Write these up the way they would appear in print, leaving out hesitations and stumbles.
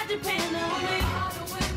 depend on me.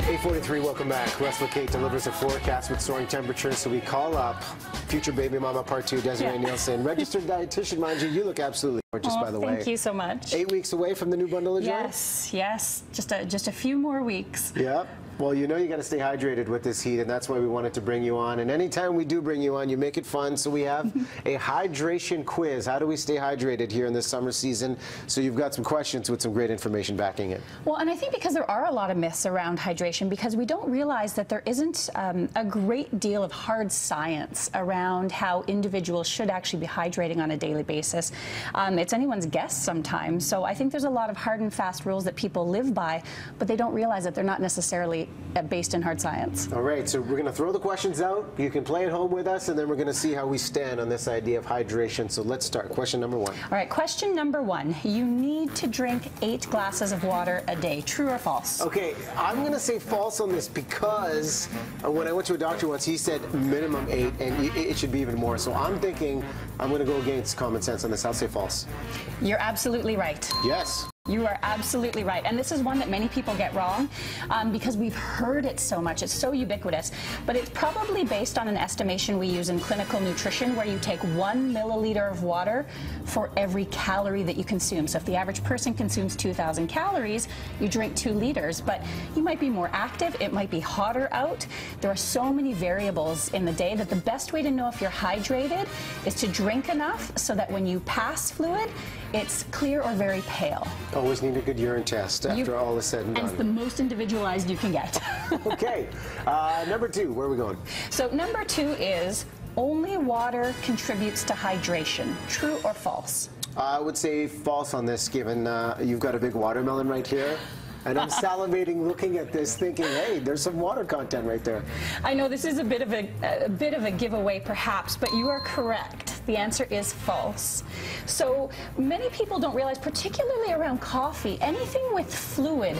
8:43, welcome back. Russell Kate delivers a forecast with soaring temperatures, so we call up future baby mama part 2, Desiree Nielsen, registered dietitian, mind you. You look absolutely gorgeous, by the way. Thank you so much. 8 weeks away from the new bundle of joy? Yes, just a few more weeks. Yep. Well, you know you got to stay hydrated with this heat, and that's why we wanted to bring you on. And anytime we do bring you on, you make it fun. So we have a hydration quiz. How do we stay hydrated here in this summer season? So you've got some questions with some great information backing it. Well, and I think because there are a lot of myths around hydration, because we don't realize that there isn't a great deal of hard science around how individuals should actually be hydrating on a daily basis. It's anyone's guess sometimes. So I think there's a lot of hard and fast rules that people live by, but they don't realize that they're not necessarily based in hard science. All right, so we're going to throw the questions out. You can play at home with us, and then we're going to see how we stand on this idea of hydration. So let's start. Question number 1. All right, question number 1. You need to drink 8 glasses of water a day. True or false? Okay, I'm going to say false on this because when I went to a doctor once, he said minimum 8, and it should be even more. So I'm thinking I'm going to go against common sense on this. I'll say false. You're absolutely right. Yes. You are absolutely right. And this is one that many people get wrong because we've heard it so much. It's so ubiquitous. But it's probably based on an estimation we use in clinical nutrition where you take 1 milliliter of water for every calorie that you consume. So if the average person consumes 2,000 calories, you drink 2 liters. But you might be more active. It might be hotter out. There are so many variables in the day that the best way to know if you're hydrated is to drink enough so that when you pass fluid, it's clear or very pale. Always need a good urine test after all is said and done. And it's the most individualized you can get. Okay. Number 2, where are we going? So number 2 is only water contributes to hydration. True or false? I would say false on this, given you've got a big watermelon right here. And I'm salivating looking at this thinking, hey, there's some water content right there. I know this is a bit of a giveaway perhaps, but you are correct. The answer is false. So many people don't realize, particularly around coffee, anything with fluid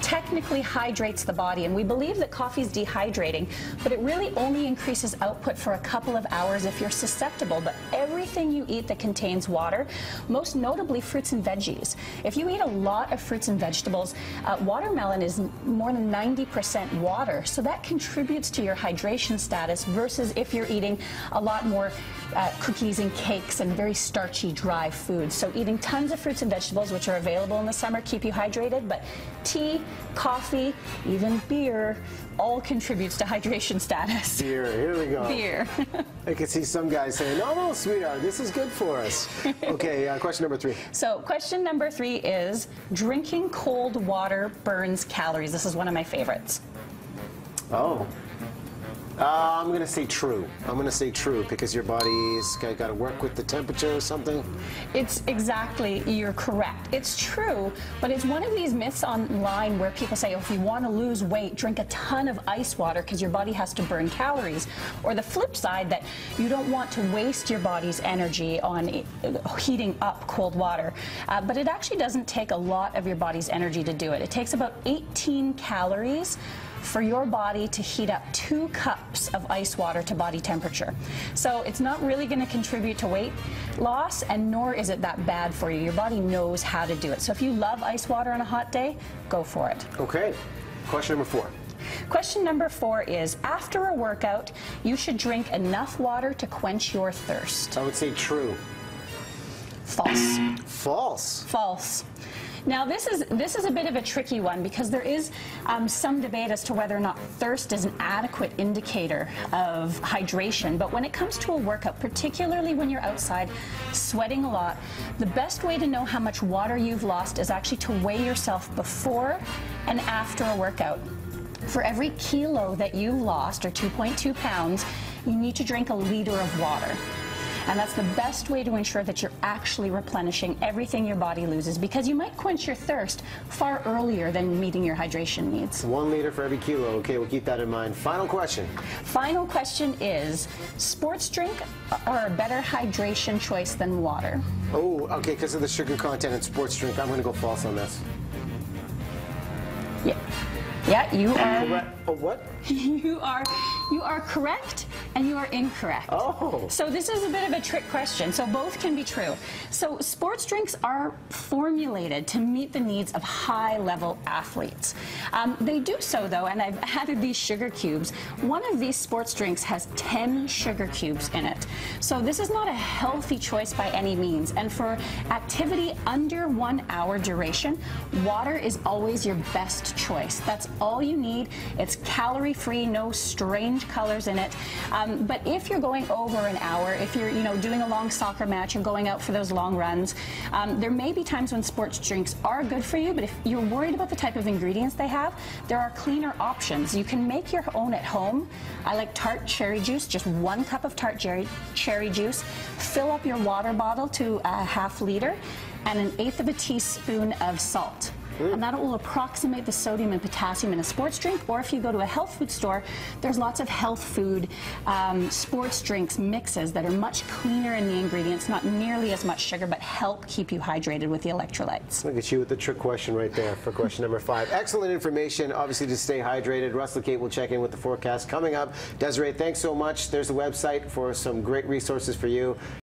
technically hydrates the body, and we believe that coffee is dehydrating, but it really only increases output for a couple of hours if you're susceptible. But everything you eat that contains water, most notably fruits and veggies, if you eat a lot of fruits and vegetables, watermelon is more than 90% water, so that contributes to your hydration status versus if you're eating a lot more cookies and cakes and very starchy, dry foods. So eating tons of fruits and vegetables, which are available in the summer, keep you hydrated, but tea, coffee, even beer, all contributes to hydration status. Beer, here we go. Beer. I can see some guys saying, no, sweetheart, this is good for us. Okay, question number 3. So question number 3 is drinking cold water burns calories. This is one of my favorites. Oh. I'm going to say true. I'm going to say true because your body's got to work with the temperature or something. It's exactly, you're correct. It's true, but it's one of these myths online where people say, oh, if you want to lose weight, drink a ton of ice water because your body has to burn calories. Or the flip side, that you don't want to waste your body's energy on heating up cold water. But it actually doesn't take a lot of your body's energy to do it. It takes about 18 calories for your body to heat up 2 cups of ice water to body temperature. So it's not really going to contribute to weight loss, and nor is it that bad for you. Your body knows how to do it. So if you love ice water on a hot day, go for it. Okay. Question number 4. Question number 4 is, after a workout, you should drink enough water to quench your thirst. I would say true. False. False? False. Now, this is a bit of a tricky one because there is some debate as to whether or not thirst is an adequate indicator of hydration. But when it comes to a workout, particularly when you're outside sweating a lot, the best way to know how much water you've lost is actually to weigh yourself before and after a workout. For every kilo that you've lost, or 2.2 pounds, you need to drink a liter of water. And that's the best way to ensure that you're actually replenishing everything your body loses, because you might quench your thirst far earlier than meeting your hydration needs. 1 liter for every kilo. Okay, we'll keep that in mind. Final question. Final question is, sports drink are a better hydration choice than water? Oh, okay, because of the sugar content in sports drink, I'm going to go false on this. Yeah, you are. Oh, what? You are correct. And you are incorrect. Oh. So this is a bit of a trick question. So both can be true. So sports drinks are formulated to meet the needs of high-level athletes. They do so, though, and I've added these sugar cubes. One of these sports drinks has 10 sugar cubes in it. So this is not a healthy choice by any means. And for activity under 1 hour duration, water is always your best choice. That's all you need. It's calorie-free, no strange colors in it. But if you're going over an hour, if you're doing a long soccer match, you're going out for those long runs, there may be times when sports drinks are good for you, but if you're worried about the type of ingredients they have, there are cleaner options. You can make your own at home. I like tart cherry juice, just 1 cup of tart cherry juice. Fill up your water bottle to a ½ liter and 1/8 of a teaspoon of salt. And that will approximate the sodium and potassium in a sports drink. Or if you go to a health food store, there's lots of health food sports drinks mixes that are much cleaner in the ingredients, not nearly as much sugar, but help keep you hydrated with the electrolytes. Look at you with the trick question right there for question number 5. Excellent information, obviously, to stay hydrated. Russell Kate will check in with the forecast coming up. Desiree, thanks so much. There's the website for some great resources for you.